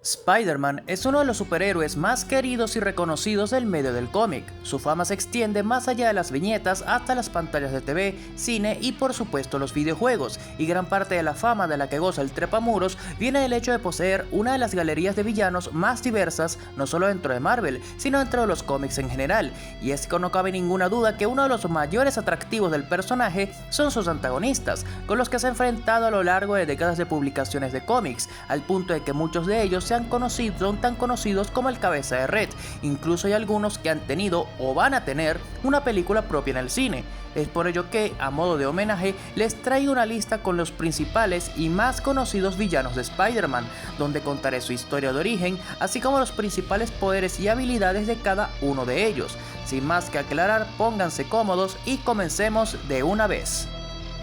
Spider-Man es uno de los superhéroes más queridos y reconocidos del medio del cómic. Su fama se extiende más allá de las viñetas hasta las pantallas de TV, cine y por supuesto los videojuegos, y gran parte de la fama de la que goza el trepamuros viene del hecho de poseer una de las galerías de villanos más diversas, no solo dentro de Marvel, sino dentro de los cómics en general, y es que no cabe ninguna duda que uno de los mayores atractivos del personaje son sus antagonistas, con los que se ha enfrentado a lo largo de décadas de publicaciones de cómics, son tan conocidos como el Cabeza de Red. Incluso hay algunos que han tenido o van a tener una película propia en el cine. Es por ello que, a modo de homenaje, les traigo una lista con los principales y más conocidos villanos de Spider-Man, donde contaré su historia de origen, así como los principales poderes y habilidades de cada uno de ellos. Sin más que aclarar, pónganse cómodos y comencemos de una vez.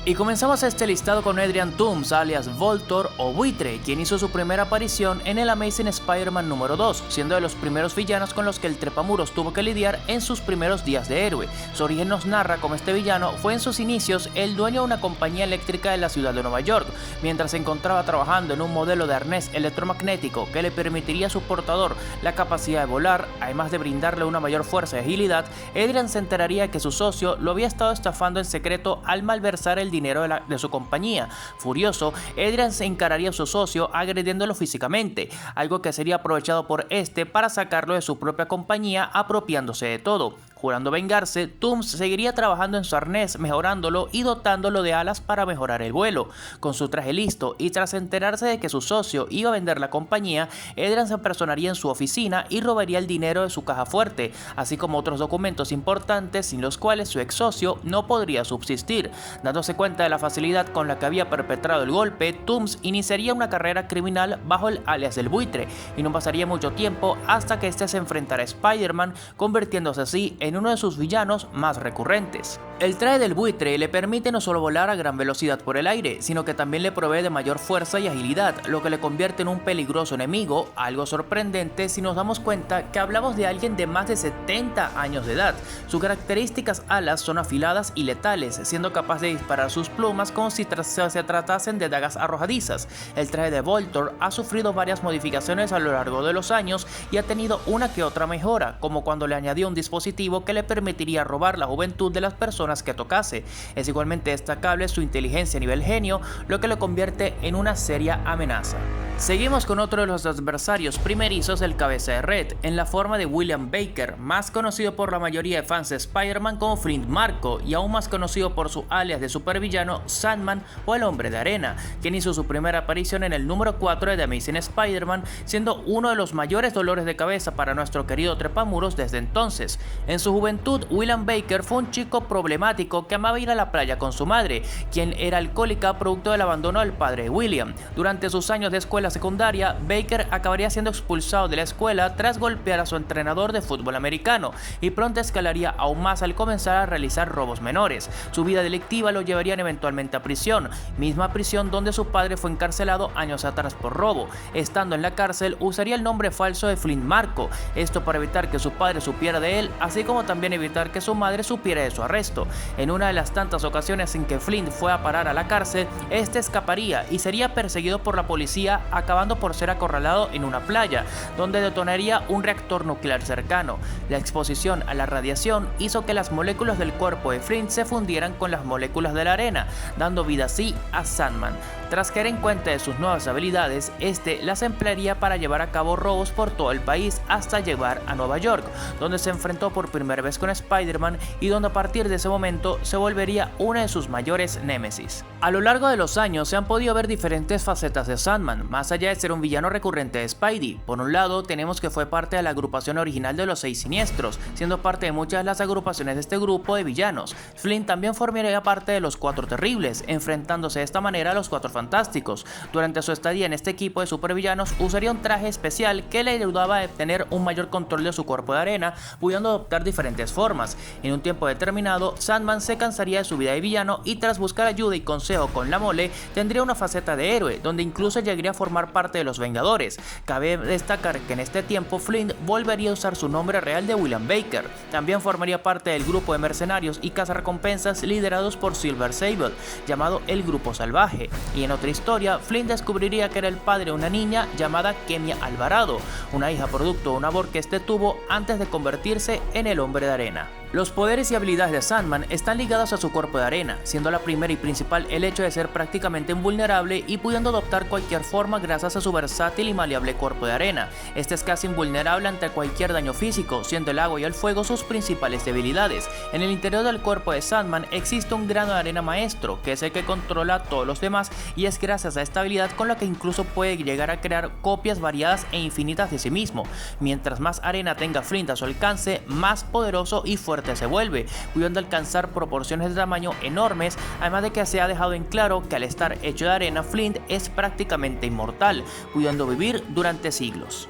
Y comenzamos este listado con Adrian Toomes, alias Voltor o Buitre, quien hizo su primera aparición en el Amazing Spider-Man número 2, siendo de los primeros villanos con los que el trepamuros tuvo que lidiar en sus primeros días de héroe. Su origen nos narra cómo este villano fue en sus inicios el dueño de una compañía eléctrica de la ciudad de Nueva York. Mientras se encontraba trabajando en un modelo de arnés electromagnético que le permitiría a su portador la capacidad de volar, además de brindarle una mayor fuerza y agilidad, Adrian se enteraría que su socio lo había estado estafando en secreto al malversar el dinero de su compañía. Furioso, Adrian se encararía a su socio agrediéndolo físicamente, algo que sería aprovechado por este para sacarlo de su propia compañía apropiándose de todo. Jurando vengarse, Toomes seguiría trabajando en su arnés, mejorándolo y dotándolo de alas para mejorar el vuelo. Con su traje listo y tras enterarse de que su socio iba a vender la compañía, Adrian se personaría en su oficina y robaría el dinero de su caja fuerte, así como otros documentos importantes sin los cuales su ex socio no podría subsistir. Dándose cuenta de la facilidad con la que había perpetrado el golpe, Toomes iniciaría una carrera criminal bajo el alias del Buitre, y no pasaría mucho tiempo hasta que este se enfrentara a Spider-Man, convirtiéndose así en uno de sus villanos más recurrentes. El traje del Buitre le permite no solo volar a gran velocidad por el aire, sino que también le provee de mayor fuerza y agilidad, lo que le convierte en un peligroso enemigo, algo sorprendente si nos damos cuenta que hablamos de alguien de más de 70 años de edad. Sus características alas son afiladas y letales, siendo capaz de disparar sus plumas como si se tratasen de dagas arrojadizas. El traje de Voltor ha sufrido varias modificaciones a lo largo de los años y ha tenido una que otra mejora, como cuando le añadió un dispositivo que le permitiría robar la juventud de las personas que tocase. Es igualmente destacable su inteligencia a nivel genio, lo que lo convierte en una seria amenaza. Seguimos con otro de los adversarios primerizos del Cabeza de Red, en la forma de William Baker, más conocido por la mayoría de fans de Spider-Man como Flint Marko y aún más conocido por su alias de supervillano Sandman o el Hombre de Arena, quien hizo su primera aparición en el número 4 de The Amazing Spider-Man, siendo uno de los mayores dolores de cabeza para nuestro querido trepamuros desde entonces. En su juventud, William Baker fue un chico problemático que amaba ir a la playa con su madre, quien era alcohólica producto del abandono del padre de William. Durante sus años de escuela secundaria, Baker acabaría siendo expulsado de la escuela tras golpear a su entrenador de fútbol americano, y pronto escalaría aún más al comenzar a realizar robos menores. Su vida delictiva lo llevarían eventualmente a prisión, misma prisión donde su padre fue encarcelado años atrás por robo. Estando en la cárcel, usaría el nombre falso de Flint Marko, esto para evitar que su padre supiera de él, así como también evitar que su madre supiera de su arresto. En una de las tantas ocasiones en que Flint fue a parar a la cárcel, este escaparía y sería perseguido por la policía, acabando por ser acorralado en una playa, donde detonaría un reactor nuclear cercano. La exposición a la radiación hizo que las moléculas del cuerpo de Flint se fundieran con las moléculas de la arena, dando vida así a Sandman. Tras caer en cuenta de sus nuevas habilidades, este las emplearía para llevar a cabo robos por todo el país hasta llegar a Nueva York, donde se enfrentó por primera vez con Spider-Man y donde a partir de ese momento se volvería una de sus mayores némesis. A lo largo de los años se han podido ver diferentes facetas de Sandman, más allá de ser un villano recurrente de Spidey. Por un lado, tenemos que fue parte de la agrupación original de los Seis Siniestros, siendo parte de muchas de las agrupaciones de este grupo de villanos. Flint también formaría parte de los Cuatro Terribles, enfrentándose de esta manera a los Cuatro Fantásticos. Durante su estadía en este equipo de supervillanos, usaría un traje especial que le ayudaba a tener un mayor control de su cuerpo de arena, pudiendo adoptar diferentes formas. En un tiempo determinado, Sandman se cansaría de su vida de villano y tras buscar ayuda y consejo con la Mole, tendría una faceta de héroe, donde incluso llegaría a formar parte de los Vengadores. Cabe destacar que en este tiempo Flint volvería a usar su nombre real de William Baker. También formaría parte del grupo de mercenarios y cazarrecompensas liderados por Silver Sable, llamado el Grupo Salvaje, y en otra historia, Flint descubriría que era el padre de una niña llamada Kemia Alvarado, una hija producto de un aborto que este tuvo antes de convertirse en el Hombre de Arena. Los poderes y habilidades de Sandman están ligados a su cuerpo de arena, siendo la primera y principal el hecho de ser prácticamente invulnerable y pudiendo adoptar cualquier forma gracias a su versátil y maleable cuerpo de arena. Este es casi invulnerable ante cualquier daño físico, siendo el agua y el fuego sus principales debilidades. En el interior del cuerpo de Sandman existe un grano de arena maestro, que es el que controla a todos los demás, y es gracias a esta habilidad con la que incluso puede llegar a crear copias variadas e infinitas de sí mismo. Mientras más arena tenga Flint a su alcance, más poderoso y fuerte se vuelve, pudiendo alcanzar proporciones de tamaño enormes, además de que se ha dejado en claro que al estar hecho de arena, Flint es prácticamente inmortal, pudiendo vivir durante siglos.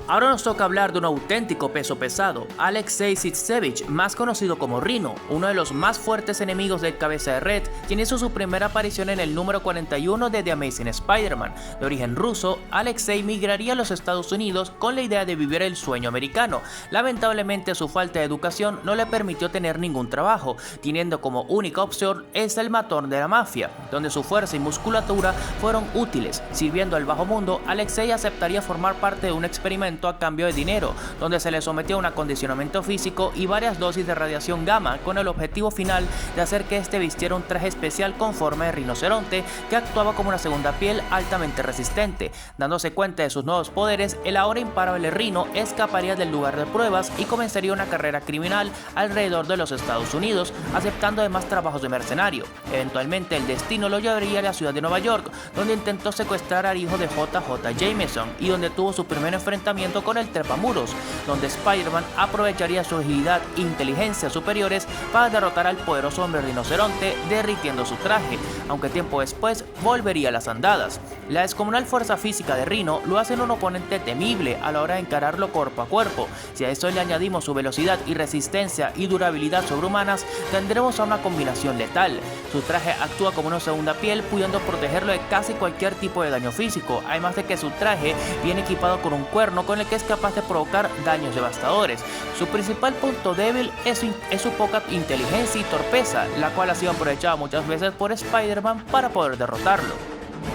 Ahora nos toca hablar de un auténtico peso pesado, Alexei Sitsevich, más conocido como Rhino, uno de los más fuertes enemigos del Cabeza de Red, quien hizo su primera aparición en el número 41 de The Amazing Spider-Man. De origen ruso, Alexei migraría a los Estados Unidos con la idea de vivir el sueño americano. Lamentablemente, su falta de educación no le permitió tener ningún trabajo, teniendo como única opción el matón de la mafia, donde su fuerza y musculatura fueron útiles. Sirviendo al bajo mundo, Alexei aceptaría formar parte de un experimento a cambio de dinero, donde se le sometió a un acondicionamiento físico y varias dosis de radiación gamma, con el objetivo final de hacer que este vistiera un traje especial con forma de rinoceronte que actuaba como una segunda piel altamente resistente. Dándose cuenta de sus nuevos poderes, el ahora imparable Rhino escaparía del lugar de pruebas y comenzaría una carrera criminal alrededor de los Estados Unidos, aceptando además trabajos de mercenario. Eventualmente el destino lo llevaría a la ciudad de Nueva York, donde intentó secuestrar al hijo de JJ Jameson y donde tuvo su primer enfrentamiento con el trepamuros, donde Spider-Man aprovecharía su agilidad e inteligencia superiores para derrotar al poderoso hombre rinoceronte, derritiendo su traje, aunque tiempo después volvería a las andadas. La descomunal fuerza física de Rhino lo hace un oponente temible a la hora de encararlo cuerpo a cuerpo. Si a eso le añadimos su velocidad y resistencia y durabilidad sobrehumanas, tendremos a una combinación letal. Su traje actúa como una segunda piel, pudiendo protegerlo de casi cualquier tipo de daño físico, además de que su traje viene equipado con un cuerno con el que es capaz de provocar daños devastadores. Su principal punto débil es su poca inteligencia y torpeza, la cual ha sido aprovechada muchas veces por Spider-Man para poder derrotarlo.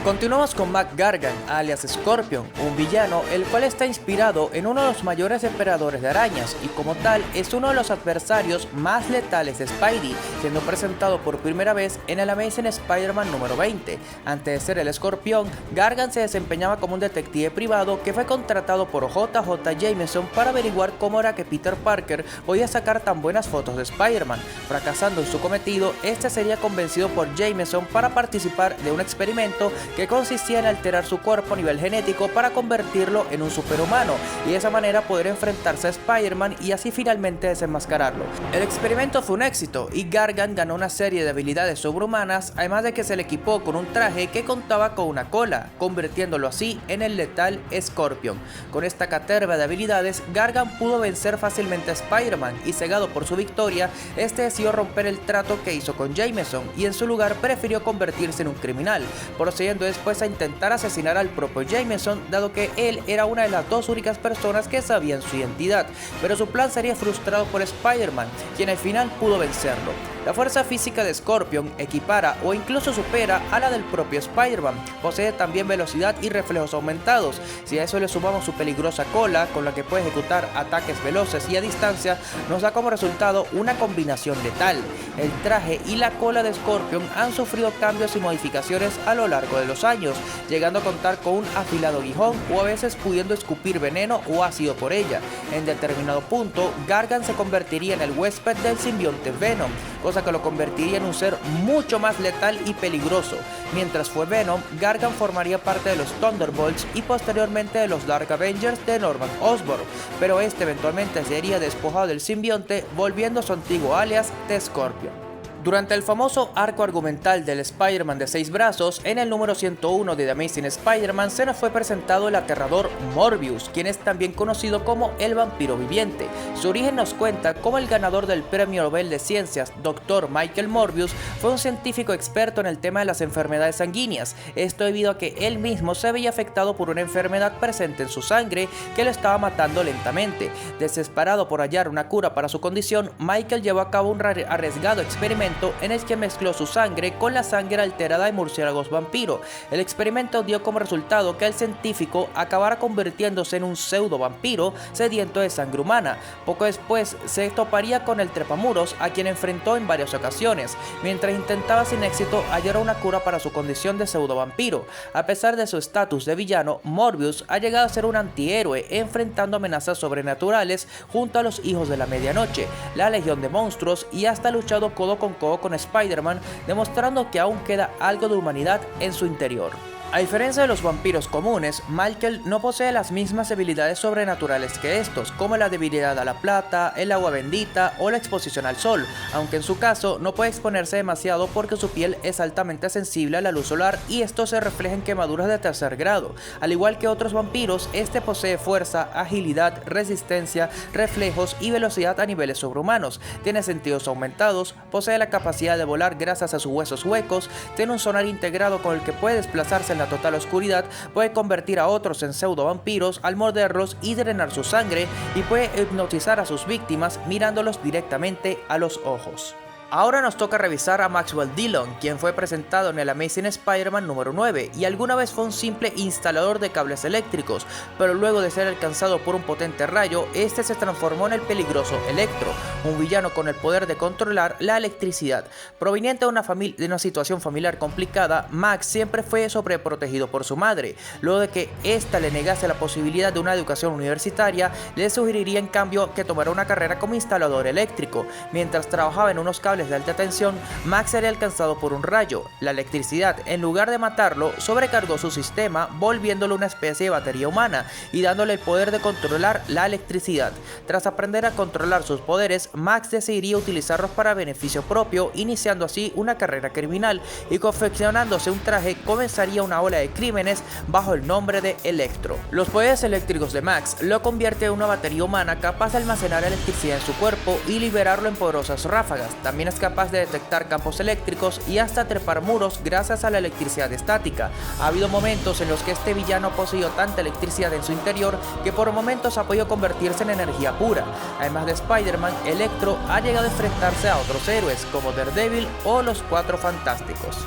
Continuamos con Mac Gargan, alias Scorpion, un villano el cual está inspirado en uno de los mayores depredadores de arañas y como tal es uno de los adversarios más letales de Spidey, siendo presentado por primera vez en el Amazing Spider-Man número 20. Antes de ser el Escorpión, Gargan se desempeñaba como un detective privado que fue contratado por JJ Jameson para averiguar cómo era que Peter Parker podía sacar tan buenas fotos de Spider-Man. Fracasando en su cometido, este sería convencido por Jameson para participar de un experimento que consistía en alterar su cuerpo a nivel genético para convertirlo en un superhumano y de esa manera poder enfrentarse a Spider-Man y así finalmente desenmascararlo. El experimento fue un éxito y Gargan ganó una serie de habilidades sobrehumanas, además de que se le equipó con un traje que contaba con una cola, convirtiéndolo así en el letal Scorpion. Con esta caterva de habilidades, Gargan pudo vencer fácilmente a Spider-Man y cegado por su victoria, este decidió romper el trato que hizo con Jameson y en su lugar prefirió convertirse en un criminal, procediendo después a intentar asesinar al propio Jameson, dado que él era una de las dos únicas personas que sabían su identidad, pero su plan sería frustrado por Spider-Man, quien al final pudo vencerlo. La fuerza física de Scorpion equipara o incluso supera a la del propio Spider-Man, posee también velocidad y reflejos aumentados. Si a eso le sumamos su peligrosa cola, con la que puede ejecutar ataques veloces y a distancia, nos da como resultado una combinación letal. El traje y la cola de Scorpion han sufrido cambios y modificaciones a lo largo de los años, llegando a contar con un afilado guijón o a veces pudiendo escupir veneno o ácido por ella. En determinado punto, Gargan se convertiría en el huésped del simbionte Venom, cosa que lo convertiría en un ser mucho más letal y peligroso. Mientras fue Venom, Gargan formaría parte de los Thunderbolts y posteriormente de los Dark Avengers de Norman Osborn, pero este eventualmente sería despojado del simbionte, volviendo a su antiguo alias The Scorpion. Durante el famoso arco argumental del Spider-Man de 6 brazos, en el número 101 de The Amazing Spider-Man se nos fue presentado el aterrador Morbius, quien es también conocido como el vampiro viviente. Su origen nos cuenta cómo el ganador del Premio Nobel de Ciencias, Dr. Michael Morbius, fue un científico experto en el tema de las enfermedades sanguíneas, esto debido a que él mismo se veía afectado por una enfermedad presente en su sangre que lo estaba matando lentamente. Desesperado por hallar una cura para su condición, Michael llevó a cabo un arriesgado experimento experimento en el que mezcló su sangre con la sangre alterada de murciélagos vampiro. El experimento dio como resultado que el científico acabara convirtiéndose en un pseudo vampiro sediento de sangre humana. Poco después se toparía con el trepamuros, a quien enfrentó en varias ocasiones, mientras intentaba sin éxito hallar una cura para su condición de pseudo vampiro. A pesar de su estatus de villano, Morbius ha llegado a ser un antihéroe enfrentando amenazas sobrenaturales junto a los Hijos de la Medianoche, la Legión de Monstruos, y hasta ha luchado codo con codo con Spider-Man, demostrando que aún queda algo de humanidad en su interior. A diferencia de los vampiros comunes, Michael no posee las mismas habilidades sobrenaturales que estos, como la debilidad a la plata, el agua bendita o la exposición al sol, aunque en su caso no puede exponerse demasiado porque su piel es altamente sensible a la luz solar y esto se refleja en quemaduras de tercer grado. Al igual que otros vampiros, este posee fuerza, agilidad, resistencia, reflejos y velocidad a niveles sobrehumanos, tiene sentidos aumentados, posee la capacidad de volar gracias a sus huesos huecos, tiene un sonar integrado con el que puede desplazarse en la total oscuridad, puede convertir a otros en pseudo vampiros al morderlos y drenar su sangre, y puede hipnotizar a sus víctimas mirándolos directamente a los ojos. Ahora nos toca revisar a Maxwell Dillon, quien fue presentado en el Amazing Spider-Man número 9 y alguna vez fue un simple instalador de cables eléctricos, pero luego de ser alcanzado por un potente rayo, este se transformó en el peligroso Electro, un villano con el poder de controlar la electricidad. Proveniente de una situación familiar complicada, Max siempre fue sobreprotegido por su madre. Luego de que ésta le negase la posibilidad de una educación universitaria, le sugeriría en cambio que tomara una carrera como instalador eléctrico. Mientras trabajaba en unos cables de alta tensión, Max sería alcanzado por un rayo. La electricidad, en lugar de matarlo, sobrecargó su sistema, volviéndolo una especie de batería humana y dándole el poder de controlar la electricidad. Tras aprender a controlar sus poderes, Max decidiría utilizarlos para beneficio propio, iniciando así una carrera criminal, y confeccionándose un traje comenzaría una ola de crímenes bajo el nombre de Electro. Los poderes eléctricos de Max lo convierte en una batería humana capaz de almacenar electricidad en su cuerpo y liberarlo en poderosas ráfagas. También es capaz de detectar campos eléctricos y hasta trepar muros gracias a la electricidad estática. Ha habido momentos en los que este villano ha poseído tanta electricidad en su interior que por momentos ha podido convertirse en energía pura. Además de Spider-Man, Electro ha llegado a enfrentarse a otros héroes como Daredevil o los Cuatro Fantásticos.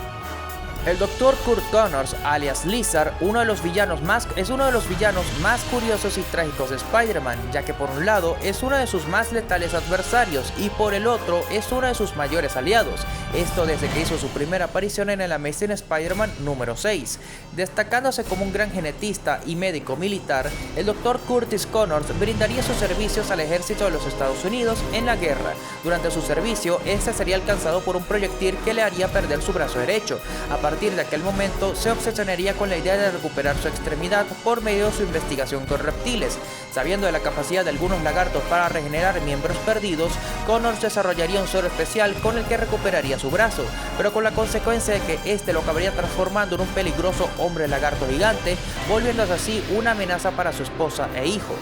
El Dr. Curt Connors, alias Lizard, es uno de los villanos más curiosos y trágicos de Spider-Man, ya que por un lado es uno de sus más letales adversarios y por el otro es uno de sus mayores aliados, esto desde que hizo su primera aparición en el Amazing Spider-Man número 6. Destacándose como un gran genetista y médico militar, el Dr. Curtis Connors brindaría sus servicios al ejército de los Estados Unidos en la guerra. Durante su servicio, este sería alcanzado por un proyectil que le haría perder su brazo derecho. A partir de aquel momento se obsesionaría con la idea de recuperar su extremidad por medio de su investigación con reptiles. Sabiendo de la capacidad de algunos lagartos para regenerar miembros perdidos, Connors desarrollaría un suero especial con el que recuperaría su brazo, pero con la consecuencia de que este lo acabaría transformando en un peligroso hombre lagarto gigante, volviéndose así una amenaza para su esposa e hijo.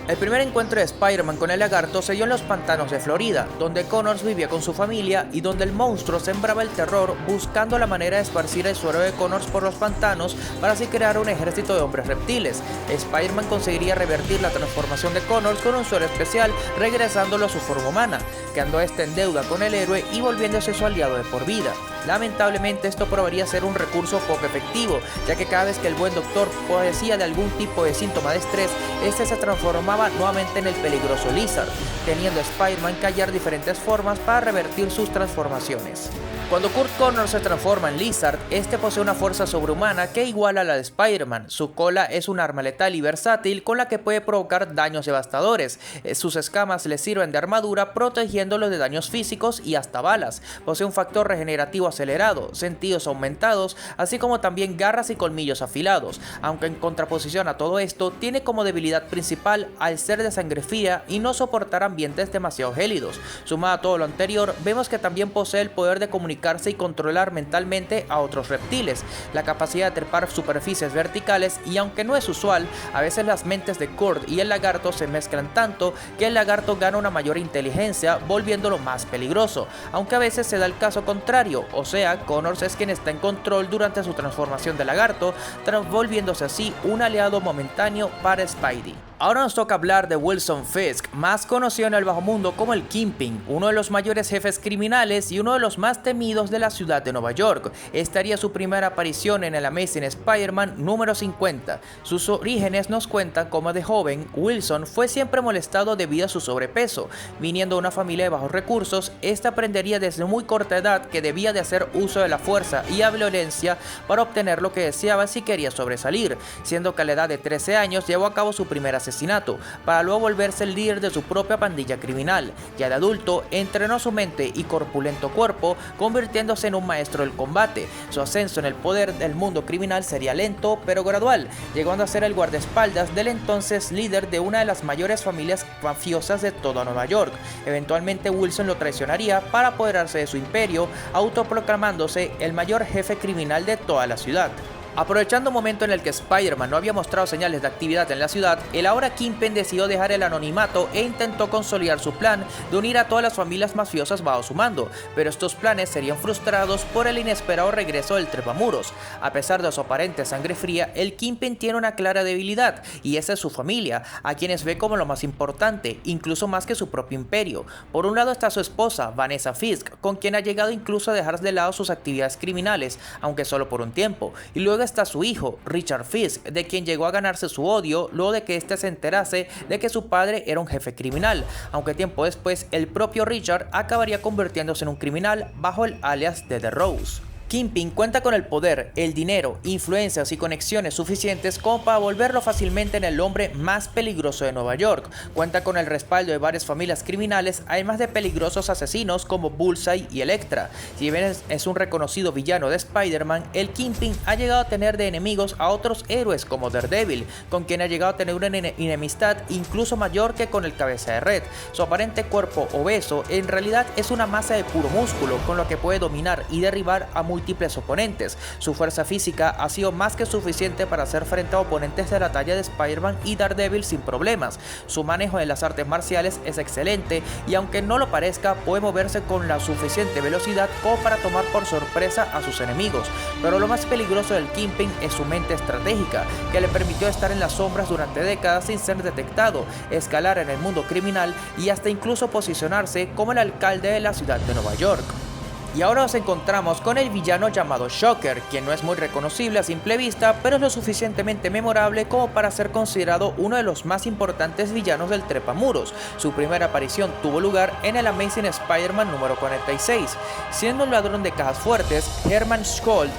El primer encuentro de Spider-Man con el lagarto se dio en los pantanos de Florida, donde Connors vivía con su familia y donde el monstruo sembraba el terror buscando la manera de esparcir el suero de Connors por los pantanos para así crear un ejército de hombres reptiles. Spider-Man conseguiría revertir la transformación de Connors con un suero especial, regresándolo a su forma humana, quedando este en deuda con el héroe y volviéndose su aliado de por vida. Lamentablemente esto probaría ser un recurso poco efectivo, ya que cada vez que el buen doctor padecía de algún tipo de síntoma de estrés, este se transformaba nuevamente en el peligroso Lizard, teniendo a Spider-Man que hallar diferentes formas para revertir sus transformaciones. Cuando Curt Connors se transforma en Lizard, este posee una fuerza sobrehumana que iguala a la de Spider-Man. Su cola es un arma letal y versátil con la que puede provocar daños devastadores. Sus escamas le sirven de armadura protegiéndolo de daños físicos y hasta balas. Posee un factor regenerativo acelerado, sentidos aumentados, así como también garras y colmillos afilados, aunque en contraposición a todo esto, tiene como debilidad principal al ser de sangre fría y no soportar ambientes demasiado gélidos. Sumado a todo lo anterior, vemos que también posee el poder de comunicarse y controlar mentalmente a otros reptiles, la capacidad de trepar superficies verticales y aunque no es usual, a veces las mentes de Curt y el lagarto se mezclan tanto que el lagarto gana una mayor inteligencia, volviéndolo más peligroso, aunque a veces se da el caso contrario, o sea, Connors es quien está en control durante su transformación de lagarto, volviéndose así un aliado momentáneo para Spidey. Ahora nos toca hablar de Wilson Fisk, más conocido en el bajo mundo como el Kingpin, uno de los mayores jefes criminales y uno de los más temidos de la ciudad de Nueva York. Esta haría su primera aparición en el Amazing Spider-Man número 50. Sus orígenes nos cuentan cómo de joven, Wilson fue siempre molestado debido a su sobrepeso. Viniendo de una familia de bajos recursos, este aprendería desde muy corta edad que debía de hacer uso de la fuerza y la violencia para obtener lo que deseaba si quería sobresalir, siendo que a la edad de 13 años llevó a cabo su primera asesinato, para luego volverse el líder de su propia pandilla criminal. Ya de adulto, entrenó su mente y corpulento cuerpo, convirtiéndose en un maestro del combate. Su ascenso en el poder del mundo criminal sería lento, pero gradual, llegando a ser el guardaespaldas del entonces líder de una de las mayores familias mafiosas de toda Nueva York. Eventualmente Wilson lo traicionaría para apoderarse de su imperio, autoproclamándose el mayor jefe criminal de toda la ciudad. Aprovechando un momento en el que Spider-Man no había mostrado señales de actividad en la ciudad, el ahora Kingpin decidió dejar el anonimato e intentó consolidar su plan de unir a todas las familias mafiosas bajo su mando, pero estos planes serían frustrados por el inesperado regreso del Trepamuros. A pesar de su aparente sangre fría, el Kingpin tiene una clara debilidad, y esa es su familia, a quienes ve como lo más importante, incluso más que su propio imperio. Por un lado está su esposa, Vanessa Fisk, con quien ha llegado incluso a dejar de lado sus actividades criminales, aunque solo por un tiempo, y luego está su hijo, Richard Fisk, de quien llegó a ganarse su odio luego de que éste se enterase de que su padre era un jefe criminal, aunque tiempo después el propio Richard acabaría convirtiéndose en un criminal bajo el alias de The Rose. Kingpin cuenta con el poder, el dinero, influencias y conexiones suficientes como para volverlo fácilmente en el hombre más peligroso de Nueva York. Cuenta con el respaldo de varias familias criminales, además de peligrosos asesinos como Bullseye y Elektra. Si bien es un reconocido villano de Spider-Man, el Kingpin ha llegado a tener de enemigos a otros héroes como Daredevil, con quien ha llegado a tener una enemistad incluso mayor que con el Cabeza de Red. Su aparente cuerpo obeso en realidad es una masa de puro músculo, con lo que puede dominar y derribar a múltiples oponentes. Su fuerza física ha sido más que suficiente para hacer frente a oponentes de la talla de Spider-Man y Daredevil sin problemas. Su manejo de las artes marciales es excelente y aunque no lo parezca, puede moverse con la suficiente velocidad como para tomar por sorpresa a sus enemigos. Pero lo más peligroso del Kingpin es su mente estratégica, que le permitió estar en las sombras durante décadas sin ser detectado, escalar en el mundo criminal y hasta incluso posicionarse como el alcalde de la ciudad de Nueva York. Y ahora nos encontramos con el villano llamado Shocker, quien no es muy reconocible a simple vista, pero es lo suficientemente memorable como para ser considerado uno de los más importantes villanos del Trepamuros. Su primera aparición tuvo lugar en el Amazing Spider-Man número 46. Siendo un ladrón de cajas fuertes, Herman Schold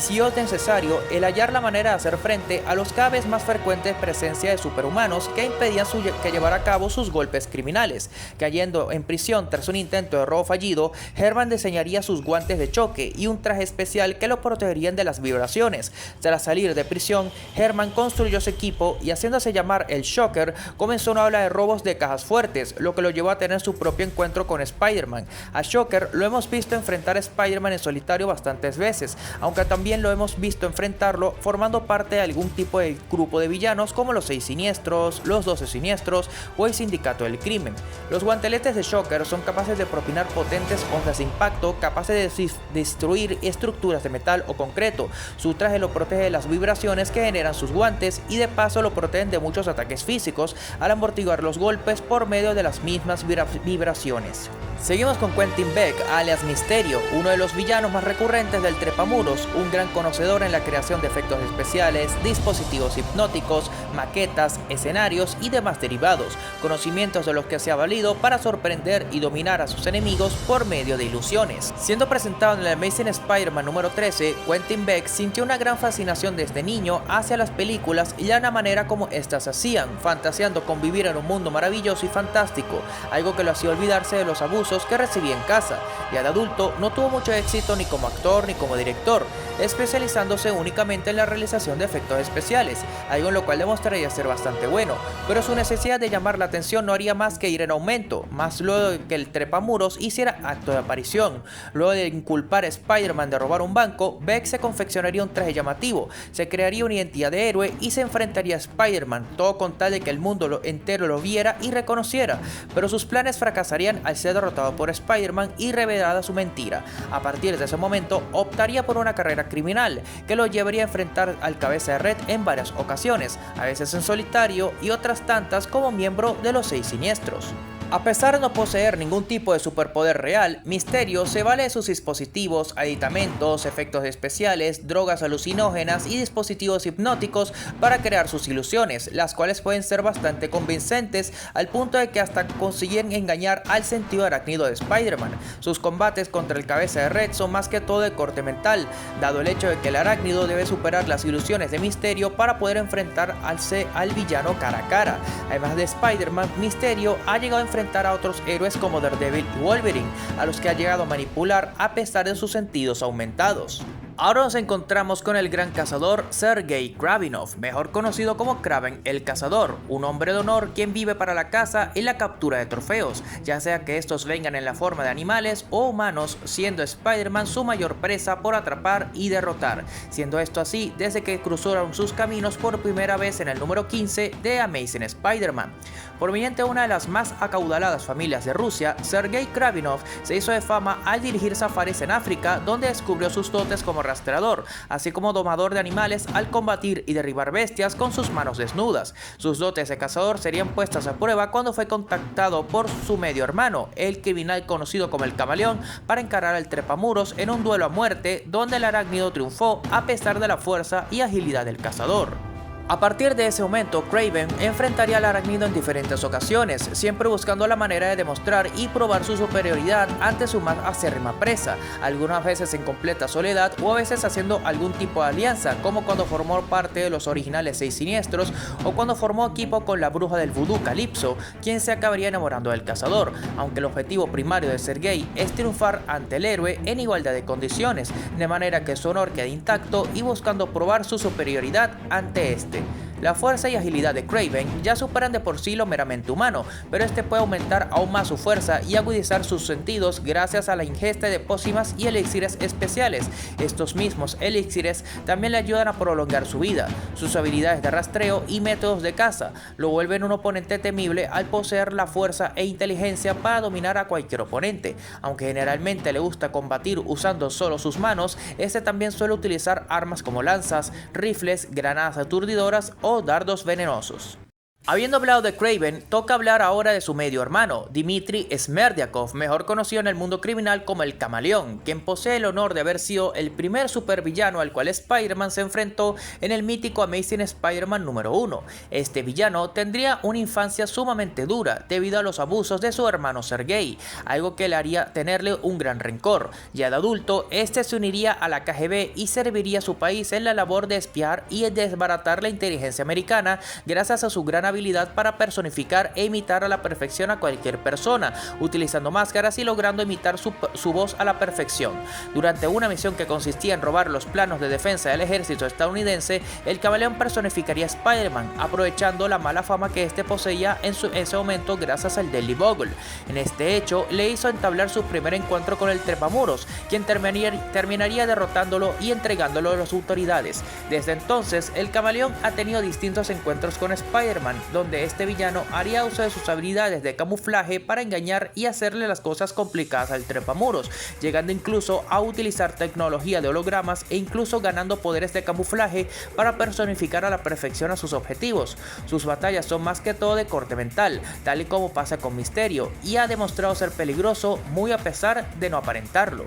vio necesario el hallar la manera de hacer frente a los cada vez más frecuentes presencia de superhumanos que impedían que llevara a cabo sus golpes criminales. Cayendo en prisión tras un intento de robo fallido, Herman diseñaría sus guantes de choque y un traje especial que lo protegerían de las vibraciones. Tras salir de prisión, Herman construyó su equipo y, haciéndose llamar el Shocker, comenzó una ola de robos de cajas fuertes, lo que lo llevó a tener su propio encuentro con Spider-Man. A Shocker lo hemos visto enfrentar a Spider-Man en solitario bastantes veces, aunque también lo hemos visto enfrentarlo formando parte de algún tipo de grupo de villanos como los 6 Siniestros, los 12 Siniestros o el Sindicato del Crimen. Los guanteletes de Shocker son capaces de propinar potentes ondas de impacto, capaces de destruir estructuras de metal o concreto. Su traje lo protege de las vibraciones que generan sus guantes y de paso lo protegen de muchos ataques físicos al amortiguar los golpes por medio de las mismas vibraciones. Seguimos con Quentin Beck, alias Misterio, uno de los villanos más recurrentes del Trepamuros, un gran conocedor en la creación de efectos especiales, dispositivos hipnóticos, maquetas, escenarios y demás derivados, conocimientos de los que se ha valido para sorprender y dominar a sus enemigos por medio de ilusiones. Siendo presentado en el Amazing Spider-Man número 13, Quentin Beck sintió una gran fascinación desde niño hacia las películas y la manera como estas se hacían, fantaseando con vivir en un mundo maravilloso y fantástico, algo que lo hacía olvidarse de los abusos que recibía en casa. Ya de adulto no tuvo mucho éxito ni como actor ni como director, especializándose únicamente en la realización de efectos especiales, algo en lo cual demostraría ser bastante bueno, pero su necesidad de llamar la atención no haría más que ir en aumento, más luego de que el Trepamuros hiciera acto de aparición. Luego de inculpar a Spider-Man de robar un banco, Beck se confeccionaría un traje llamativo, se crearía una identidad de héroe y se enfrentaría a Spider-Man, todo con tal de que el mundo entero lo viera y reconociera, pero sus planes fracasarían al ser derrotado por Spider-Man y revelada su mentira. A partir de ese momento, optaría por una carrera criminal, que lo llevaría a enfrentar al Cabeza de Red en varias ocasiones, a veces en solitario y otras tantas como miembro de los Seis Siniestros. A pesar de no poseer ningún tipo de superpoder real, Mysterio se vale de sus dispositivos, aditamentos, efectos especiales, drogas alucinógenas y dispositivos hipnóticos para crear sus ilusiones, las cuales pueden ser bastante convincentes al punto de que hasta consiguen engañar al sentido arácnido de Spider-Man. Sus combates contra el Cabeza de Red son más que todo de corte mental, dado el hecho de que el arácnido debe superar las ilusiones de Mysterio para poder enfrentar al villano cara a cara. Además de Spider-Man, Mysterio ha llegado a enfrentar a otros héroes como Daredevil y Wolverine, a los que ha llegado a manipular a pesar de sus sentidos aumentados. Ahora nos encontramos con el gran cazador Sergei Kravinov, mejor conocido como Kraven el Cazador, un hombre de honor quien vive para la caza y la captura de trofeos, ya sea que estos vengan en la forma de animales o humanos, siendo Spider-Man su mayor presa por atrapar y derrotar, siendo esto así desde que cruzaron sus caminos por primera vez en el número 15 de Amazing Spider-Man. Proveniente de una de las más acaudaladas familias de Rusia, Sergei Kravinov se hizo de fama al dirigir safaris en África, donde descubrió sus dotes como rastreador, así como domador de animales al combatir y derribar bestias con sus manos desnudas. Sus dotes de cazador serían puestas a prueba cuando fue contactado por su medio hermano, el criminal conocido como el Camaleón, para encarar al Trepamuros en un duelo a muerte, donde el arácnido triunfó a pesar de la fuerza y agilidad del cazador. A partir de ese momento, Kraven enfrentaría al arácnido en diferentes ocasiones, siempre buscando la manera de demostrar y probar su superioridad ante su más acérrima presa, algunas veces en completa soledad o a veces haciendo algún tipo de alianza, como cuando formó parte de los originales Seis Siniestros o cuando formó equipo con la bruja del vudú Calypso, quien se acabaría enamorando del cazador, aunque el objetivo primario de Sergei es triunfar ante el héroe en igualdad de condiciones, de manera que su honor quede intacto y buscando probar su superioridad ante este. La fuerza y agilidad de Kraven ya superan de por sí lo meramente humano, pero este puede aumentar aún más su fuerza y agudizar sus sentidos gracias a la ingesta de pócimas y elixires especiales. Estos mismos elixires también le ayudan a prolongar su vida. Sus habilidades de rastreo y métodos de caza lo vuelven un oponente temible al poseer la fuerza e inteligencia para dominar a cualquier oponente. Aunque generalmente le gusta combatir usando solo sus manos, este también suele utilizar armas como lanzas, rifles, granadas aturdidoras o dardos venenosos. Habiendo hablado de Kraven, toca hablar ahora de su medio hermano, Dmitry Smerdyakov, mejor conocido en el mundo criminal como el Camaleón, quien posee el honor de haber sido el primer supervillano al cual Spider-Man se enfrentó en el mítico Amazing Spider-Man número 1. Este villano tendría una infancia sumamente dura debido a los abusos de su hermano Sergei, algo que le haría tenerle un gran rencor. Ya de adulto, este se uniría a la KGB y serviría a su país en la labor de espiar y desbaratar la inteligencia americana gracias a su gran habilidad para personificar e imitar a la perfección a cualquier persona, utilizando máscaras y logrando imitar su voz a la perfección. Durante una misión que consistía en robar los planos de defensa del ejército estadounidense, el Camaleón personificaría a Spider-Man, aprovechando la mala fama que este poseía en ese momento gracias al Daily Bugle. En este hecho, le hizo entablar su primer encuentro con el Trepamuros, quien terminaría derrotándolo y entregándolo a las autoridades. Desde entonces, el Camaleón ha tenido distintos encuentros con Spider-Man, donde este villano haría uso de sus habilidades de camuflaje para engañar y hacerle las cosas complicadas al Trepamuros, llegando incluso a utilizar tecnología de hologramas e incluso ganando poderes de camuflaje para personificar a la perfección a sus objetivos. Sus batallas son más que todo de corte mental, tal y como pasa con Mysterio, y ha demostrado ser peligroso muy a pesar de no aparentarlo.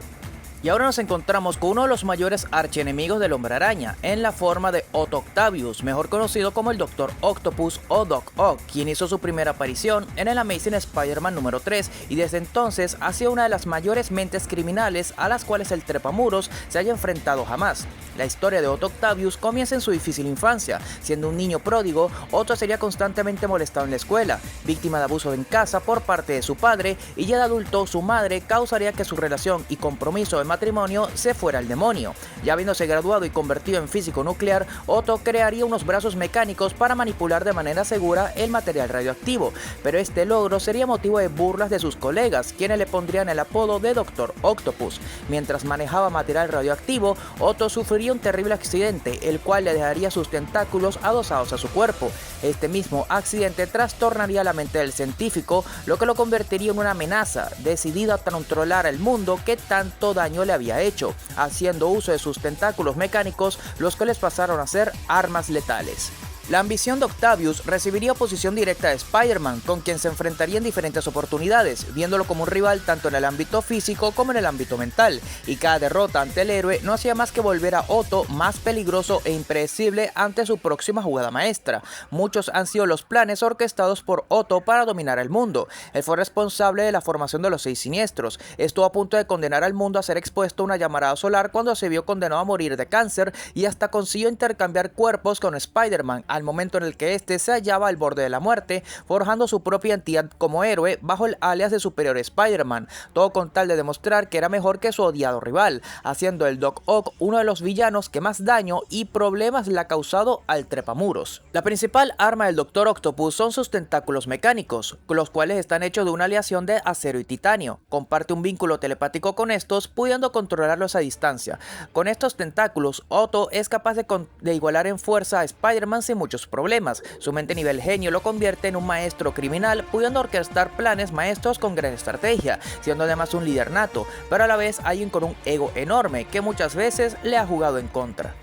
Y ahora nos encontramos con uno de los mayores archienemigos del Hombre Araña, en la forma de Otto Octavius, mejor conocido como el Dr. Octopus o Doc Ock, quien hizo su primera aparición en el Amazing Spider-Man número 3 y desde entonces ha sido una de las mayores mentes criminales a las cuales el Trepamuros se haya enfrentado jamás. La historia de Otto Octavius comienza en su difícil infancia. Siendo un niño pródigo, Otto sería constantemente molestado en la escuela, víctima de abuso en casa por parte de su padre, y ya de adulto su madre causaría que su relación y compromiso de matrimonio se fuera al demonio. Ya habiéndose graduado y convertido en físico nuclear, Otto crearía unos brazos mecánicos para manipular de manera segura el material radioactivo, pero este logro sería motivo de burlas de sus colegas, quienes le pondrían el apodo de Dr. Octopus. Mientras manejaba material radioactivo, Otto sufriría un terrible accidente, el cual le dejaría sus tentáculos adosados a su cuerpo. Este mismo accidente trastornaría la mente del científico, lo que lo convertiría en una amenaza, decidido a controlar el mundo que tanto daño daño le había hecho, haciendo uso de sus tentáculos mecánicos, los cuales pasaron a ser armas letales. La ambición de Octavius recibiría oposición directa de Spider-Man, con quien se enfrentaría en diferentes oportunidades, viéndolo como un rival tanto en el ámbito físico como en el ámbito mental, y cada derrota ante el héroe no hacía más que volver a Otto más peligroso e impredecible ante su próxima jugada maestra. Muchos han sido los planes orquestados por Otto para dominar el mundo. Él fue responsable de la formación de los 6 Siniestros, estuvo a punto de condenar al mundo a ser expuesto a una llamarada solar cuando se vio condenado a morir de cáncer, y hasta consiguió intercambiar cuerpos con Spider-Man al momento en el que este se hallaba al borde de la muerte, forjando su propia identidad como héroe bajo el alias de Superior Spider-Man, todo con tal de demostrar que era mejor que su odiado rival, haciendo el Doc Ock uno de los villanos que más daño y problemas le ha causado al trepamuros. La principal arma del Dr. Octopus son sus tentáculos mecánicos, los cuales están hechos de una aleación de acero y titanio. Comparte un vínculo telepático con estos, pudiendo controlarlos a distancia. Con estos tentáculos, Otto es capaz de igualar en fuerza a Spider-Man sin muchos problemas. Su mente nivel genio lo convierte en un maestro criminal, pudiendo orquestar planes maestros con gran estrategia, siendo además un líder nato, pero a la vez alguien con un ego enorme que muchas veces le ha jugado en contra.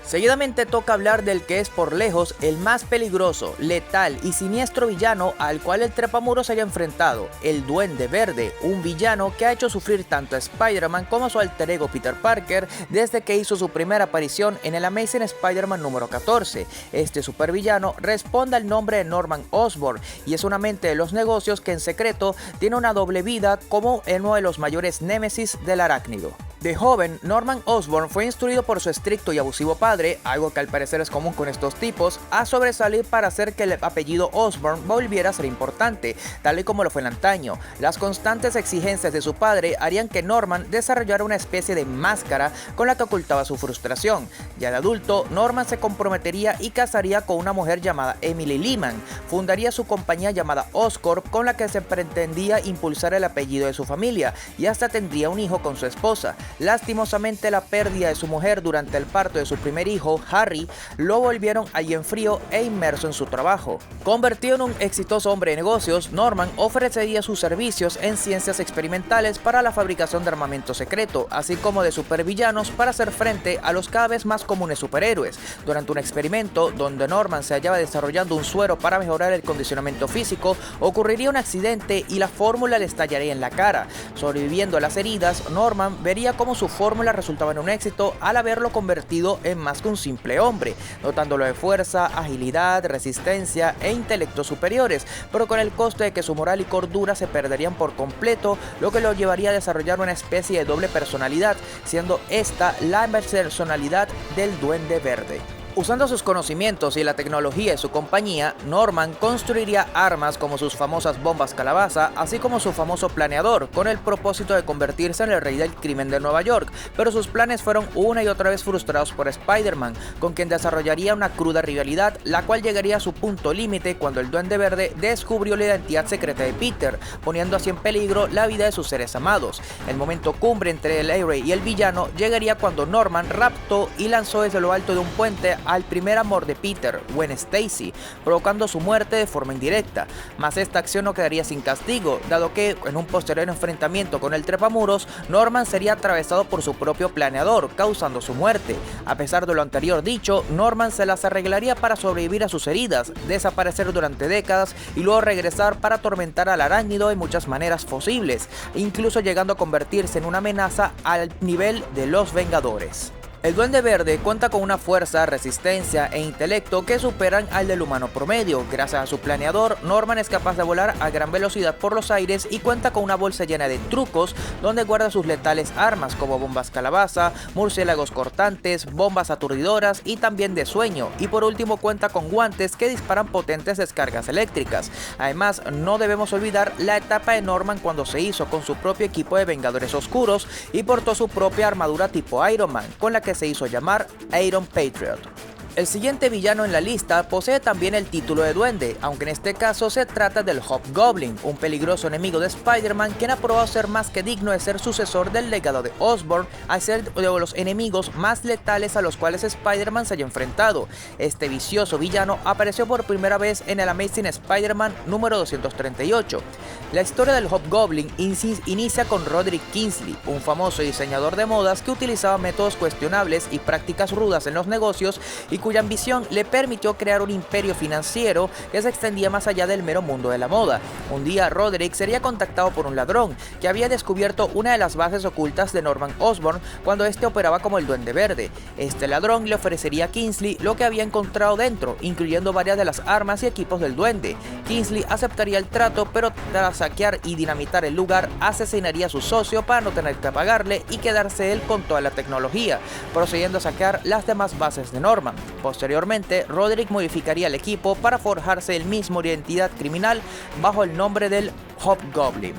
Seguidamente toca hablar del que es por lejos el más peligroso, letal y siniestro villano al cual el trepamuros se haya enfrentado, el Duende Verde, un villano que ha hecho sufrir tanto a Spider-Man como a su alter ego Peter Parker desde que hizo su primera aparición en el Amazing Spider-Man número 14. Este supervillano responde al nombre de Norman Osborn y es una mente de los negocios que en secreto tiene una doble vida como uno de los mayores némesis del arácnido. De joven, Norman Osborn fue instruido por su estricto y abusivo padre, algo que al parecer es común con estos tipos, a sobresalir para hacer que el apellido Osborn volviera a ser importante, tal y como lo fue en antaño. Las constantes exigencias de su padre harían que Norman desarrollara una especie de máscara con la que ocultaba su frustración. Ya de adulto, Norman se comprometería y casaría con una mujer llamada Emily Lehman, fundaría su compañía llamada Oscorp con la que se pretendía impulsar el apellido de su familia y hasta tendría un hijo con su esposa. Lastimosamente, la pérdida de su mujer durante el parto de su primer hijo, Harry, lo volvieron allí en frío e inmerso en su trabajo. Convertido en un exitoso hombre de negocios, Norman ofrecería sus servicios en ciencias experimentales para la fabricación de armamento secreto, así como de supervillanos para hacer frente a los cada vez más comunes superhéroes. Durante un experimento donde Norman se hallaba desarrollando un suero para mejorar el condicionamiento físico, ocurriría un accidente y la fórmula le estallaría en la cara. Sobreviviendo a las heridas, Norman vería cómo su fórmula resultaba en un éxito al haberlo convertido en más que un simple hombre, dotándolo de fuerza, agilidad, resistencia e intelecto superiores, pero con el coste de que su moral y cordura se perderían por completo, lo que lo llevaría a desarrollar una especie de doble personalidad, siendo esta la personalidad del Duende Verde. Usando sus conocimientos y la tecnología de su compañía, Norman construiría armas como sus famosas bombas calabaza, así como su famoso planeador, con el propósito de convertirse en el rey del crimen de Nueva York, pero sus planes fueron una y otra vez frustrados por Spider-Man, con quien desarrollaría una cruda rivalidad, la cual llegaría a su punto límite cuando el Duende Verde descubrió la identidad secreta de Peter, poniendo así en peligro la vida de sus seres amados. El momento cumbre entre el héroe y el villano llegaría cuando Norman raptó y lanzó desde lo alto de un puente al primer amor de Peter, Gwen Stacy, provocando su muerte de forma indirecta. Mas esta acción no quedaría sin castigo, dado que en un posterior enfrentamiento con el trepamuros, Norman sería atravesado por su propio planeador, causando su muerte. A pesar de lo anterior dicho, Norman se las arreglaría para sobrevivir a sus heridas, desaparecer durante décadas y luego regresar para atormentar al arácnido de muchas maneras posibles, incluso llegando a convertirse en una amenaza al nivel de los Vengadores. El Duende Verde cuenta con una fuerza, resistencia e intelecto que superan al del humano promedio. Gracias a su planeador, Norman es capaz de volar a gran velocidad por los aires y cuenta con una bolsa llena de trucos donde guarda sus letales armas como bombas calabaza, murciélagos cortantes, bombas aturdidoras y también de sueño. Y por último cuenta con guantes que disparan potentes descargas eléctricas. Además, no debemos olvidar la etapa de Norman cuando se hizo con su propio equipo de Vengadores Oscuros y portó su propia armadura tipo Iron Man, con la que se hizo llamar Iron Patriot. El siguiente villano en la lista posee también el título de duende, aunque en este caso se trata del Hobgoblin, un peligroso enemigo de Spider-Man quien ha probado ser más que digno de ser sucesor del legado de Osborn, al ser de los enemigos más letales a los cuales Spider-Man se haya enfrentado. Este vicioso villano apareció por primera vez en el Amazing Spider-Man número 238. La historia del Hobgoblin inicia con Roderick Kingsley, un famoso diseñador de modas que utilizaba métodos cuestionables y prácticas rudas en los negocios y cuya ambición le permitió crear un imperio financiero que se extendía más allá del mero mundo de la moda. Un día Roderick sería contactado por un ladrón que había descubierto una de las bases ocultas de Norman Osborn cuando este operaba como el Duende Verde. Este ladrón le ofrecería a Kingsley lo que había encontrado dentro, incluyendo varias de las armas y equipos del Duende. Kingsley aceptaría el trato, pero tras saquear y dinamitar el lugar, asesinaría a su socio para no tener que pagarle y quedarse él con toda la tecnología, procediendo a saquear las demás bases de Norman. Posteriormente, Roderick modificaría el equipo para forjarse el mismo identidad criminal bajo el nombre del Hobgoblin.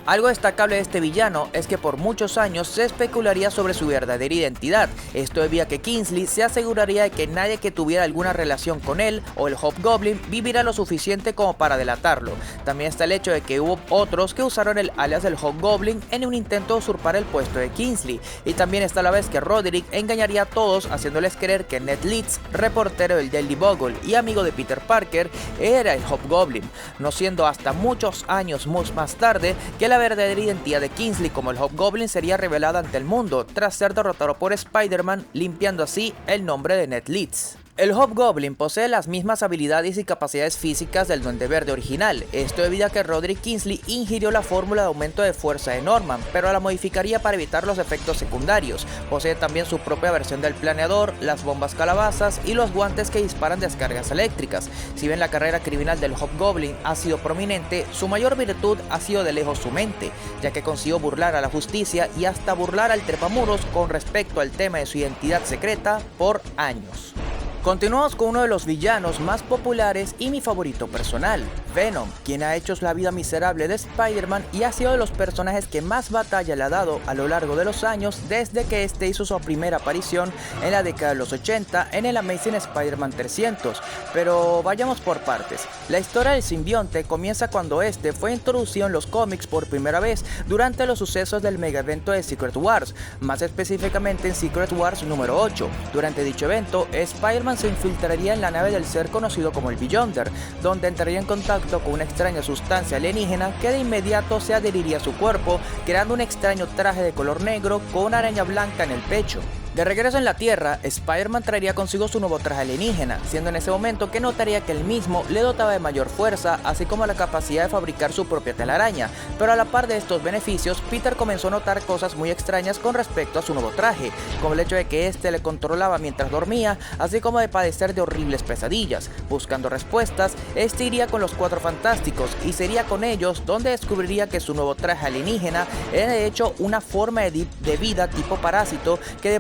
Algo destacable de este villano es que por muchos años se especularía sobre su verdadera identidad. Esto debido a que Kingsley se aseguraría de que nadie que tuviera alguna relación con él o el Hobgoblin viviera lo suficiente como para delatarlo. También está el hecho de que hubo otros que usaron el alias del Hobgoblin en un intento de usurpar el puesto de Kingsley. Y también está la vez que Roderick engañaría a todos haciéndoles creer que Ned Leeds, reportero del Daily Bugle y amigo de Peter Parker, era el Hobgoblin, no siendo hasta muchos años más tarde que la verdadera identidad de Kingsley como el Hobgoblin sería revelada ante el mundo tras ser derrotado por Spider-Man, limpiando así el nombre de Ned Leeds. El Hobgoblin posee las mismas habilidades y capacidades físicas del Duende Verde original, esto debido a que Roderick Kingsley ingirió la fórmula de aumento de fuerza de Norman, pero la modificaría para evitar los efectos secundarios. Posee también su propia versión del planeador, las bombas calabazas y los guantes que disparan descargas eléctricas. Si bien la carrera criminal del Hobgoblin ha sido prominente, su mayor virtud ha sido de lejos su mente, ya que consiguió burlar a la justicia y hasta burlar al trepamuros con respecto al tema de su identidad secreta por años. Continuamos con uno de los villanos más populares y mi favorito personal, Venom, quien ha hecho la vida miserable de Spider-Man y ha sido de los personajes que más batalla le ha dado a lo largo de los años desde que este hizo su primera aparición en la década de los 80 en el Amazing Spider-Man 300, pero vayamos por partes. La historia del simbionte comienza cuando este fue introducido en los cómics por primera vez durante los sucesos del mega evento de Secret Wars, más específicamente en Secret Wars número 8. Durante dicho evento, Spider-Man se infiltraría en la nave del ser conocido como el Beyonder, donde entraría en contacto con una extraña sustancia alienígena que de inmediato se adheriría a su cuerpo, creando un extraño traje de color negro con una araña blanca en el pecho. De regreso en la Tierra, Spider-Man traería consigo su nuevo traje alienígena, siendo en ese momento que notaría que el mismo le dotaba de mayor fuerza, así como la capacidad de fabricar su propia telaraña, pero a la par de estos beneficios, Peter comenzó a notar cosas muy extrañas con respecto a su nuevo traje, como el hecho de que este le controlaba mientras dormía, así como de padecer de horribles pesadillas. Buscando respuestas, este iría con los Cuatro Fantásticos y sería con ellos donde descubriría que su nuevo traje alienígena era de hecho una forma de vida tipo parásito que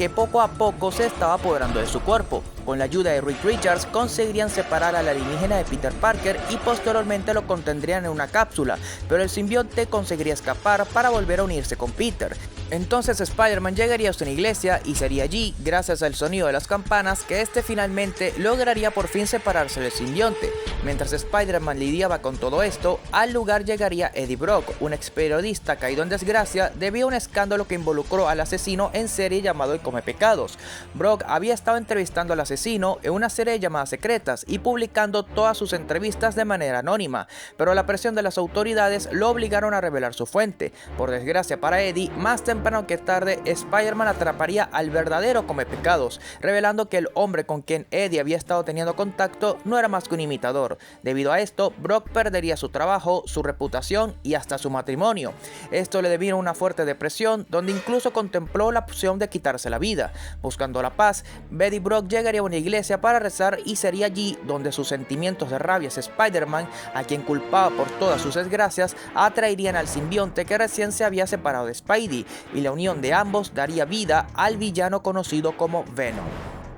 poco a poco se estaba apoderando de su cuerpo. Con la ayuda de Reed Richards conseguirían separar al alienígena de Peter Parker y posteriormente lo contendrían en una cápsula, pero el simbionte conseguiría escapar para volver a unirse con Peter. Entonces Spider-Man llegaría a una iglesia y sería allí, gracias al sonido de las campanas, que este finalmente lograría por fin separarse del simbionte. Mientras Spider-Man lidiaba con todo esto, al lugar llegaría Eddie Brock, un ex periodista caído en desgracia debido a un escándalo que involucró al asesino en serie llamado el Come Pecados. Brock había estado entrevistando al asesino en una serie de llamadas secretas y publicando todas sus entrevistas de manera anónima, pero la presión de las autoridades lo obligaron a revelar su fuente. Por desgracia para Eddie, más temprano que tarde, Spider-Man atraparía al verdadero Come Pecados, revelando que el hombre con quien Eddie había estado teniendo contacto no era más que un imitador. Debido a esto, Brock perdería su trabajo, su reputación y hasta su matrimonio. Esto le devino una fuerte depresión, donde incluso contempló la opción de quitarse la vida. Buscando la paz, Eddie Brock llegaría a una iglesia para rezar y sería allí donde sus sentimientos de rabia hacia Spider-Man, a quien culpaba por todas sus desgracias, atraerían al simbionte que recién se había separado de Spidey, y la unión de ambos daría vida al villano conocido como Venom.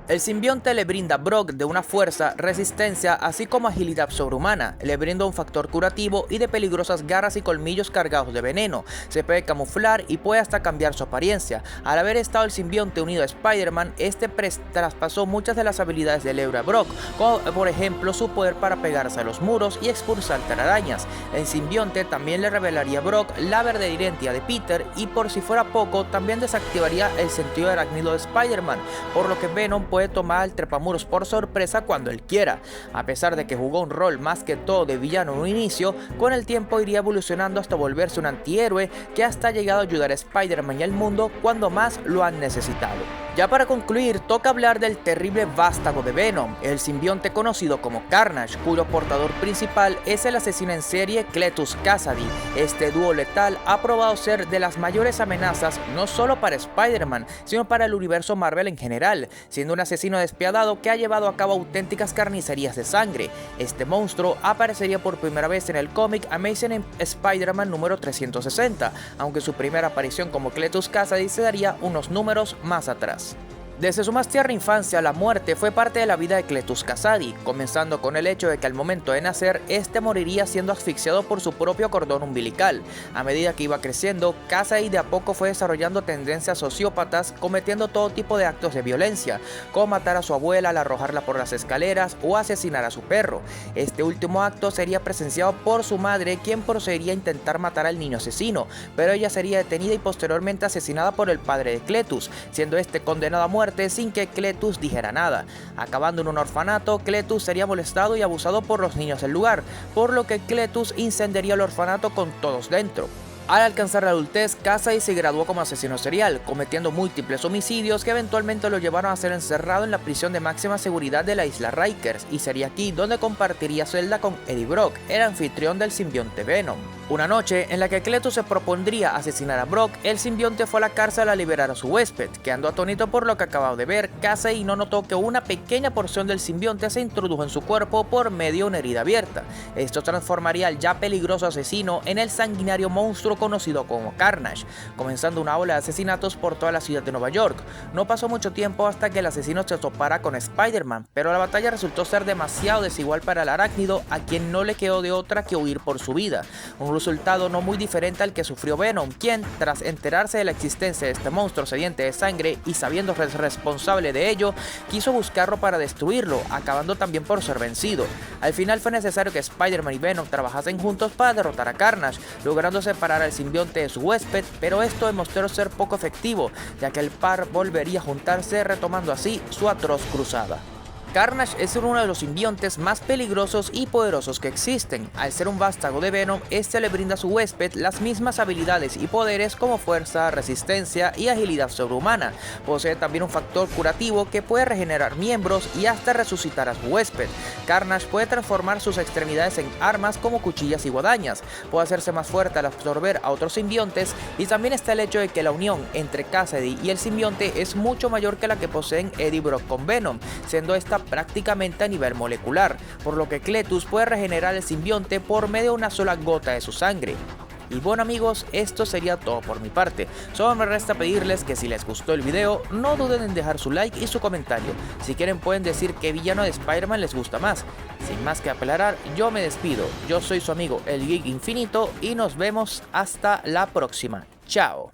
El simbionte le brinda a Brock de una fuerza, resistencia, así como agilidad sobrehumana, le brinda un factor curativo y de peligrosas garras y colmillos cargados de veneno, se puede camuflar y puede hasta cambiar su apariencia. Al haber estado el simbionte unido a Spider-Man, este traspasó muchas de las habilidades del héroe a Brock, como por ejemplo su poder para pegarse a los muros y expulsar telarañas. El simbionte también le revelaría a Brock la verdadera identidad de Peter y por si fuera poco, también desactivaría el sentido arácnido de Spider-Man, por lo que Venom puede tomar al trepamuros por sorpresa cuando él quiera. A pesar de que jugó un rol más que todo de villano en un inicio, con el tiempo iría evolucionando hasta volverse un antihéroe que hasta ha llegado a ayudar a Spider-Man y al mundo cuando más lo han necesitado. Ya para concluir, toca hablar del terrible vástago de Venom, el simbionte conocido como Carnage, cuyo portador principal es el asesino en serie Cletus Kasady. Este dúo letal ha probado ser de las mayores amenazas no solo para Spider-Man, sino para el universo Marvel en general, siendo un asesino despiadado que ha llevado a cabo auténticas carnicerías de sangre. Este monstruo aparecería por primera vez en el cómic Amazing Spider-Man número 360, aunque su primera aparición como Cletus Kasady se daría unos números más atrás. Desde su más tierna infancia, la muerte fue parte de la vida de Cletus Kasady, comenzando con el hecho de que al momento de nacer, este moriría siendo asfixiado por su propio cordón umbilical. A medida que iba creciendo, Kasady de a poco fue desarrollando tendencias sociópatas, cometiendo todo tipo de actos de violencia, como matar a su abuela al arrojarla por las escaleras o asesinar a su perro. Este último acto sería presenciado por su madre, quien procedería a intentar matar al niño asesino, pero ella sería detenida y posteriormente asesinada por el padre de Cletus, siendo este condenado a muerte sin que Cletus dijera nada. Acabando en un orfanato, Cletus sería molestado y abusado por los niños del lugar, por lo que Cletus incendiaría el orfanato con todos dentro. Al alcanzar la adultez, Kasady se graduó como asesino serial, cometiendo múltiples homicidios que eventualmente lo llevaron a ser encerrado en la prisión de máxima seguridad de la isla Rikers, y sería aquí donde compartiría celda con Eddie Brock, el anfitrión del simbionte Venom. Una noche en la que Cletus se propondría asesinar a Brock, el simbionte fue a la cárcel a liberar a su huésped, quedando atónito por lo que acababa de ver. Kasady no notó que una pequeña porción del simbionte se introdujo en su cuerpo por medio de una herida abierta. Esto transformaría al ya peligroso asesino en el sanguinario monstruo conocido como Carnage, comenzando una ola de asesinatos por toda la ciudad de Nueva York. No pasó mucho tiempo hasta que el asesino se topara con Spider-Man, pero la batalla resultó ser demasiado desigual para el arácnido, a quien no le quedó de otra que huir por su vida. Un resultado no muy diferente al que sufrió Venom, quien, tras enterarse de la existencia de este monstruo sediente de sangre y sabiendo responsable de ello, quiso buscarlo para destruirlo, acabando también por ser vencido. Al final fue necesario que Spider-Man y Venom trabajasen juntos para derrotar a Carnage, logrando separar al simbionte de su huésped, pero esto demostró ser poco efectivo, ya que el par volvería a juntarse, retomando así su atroz cruzada. Carnage es uno de los simbiontes más peligrosos y poderosos que existen. Al ser un vástago de Venom, este le brinda a su huésped las mismas habilidades y poderes como fuerza, resistencia y agilidad sobrehumana. Posee también un factor curativo que puede regenerar miembros y hasta resucitar a su huésped. Carnage puede transformar sus extremidades en armas como cuchillas y guadañas, puede hacerse más fuerte al absorber a otros simbiontes, y también está el hecho de que la unión entre Kasady y el simbionte es mucho mayor que la que poseen Eddie y Brock con Venom, siendo esta prácticamente a nivel molecular, por lo que Cletus puede regenerar el simbionte por medio de una sola gota de su sangre. Y bueno amigos, esto sería todo por mi parte. Solo me resta pedirles que si les gustó el video, no duden en dejar su like y su comentario. Si quieren pueden decir qué villano de Spider-Man les gusta más. Sin más que aclarar, yo me despido. Yo soy su amigo el Geek Infinito y nos vemos hasta la próxima. Chao.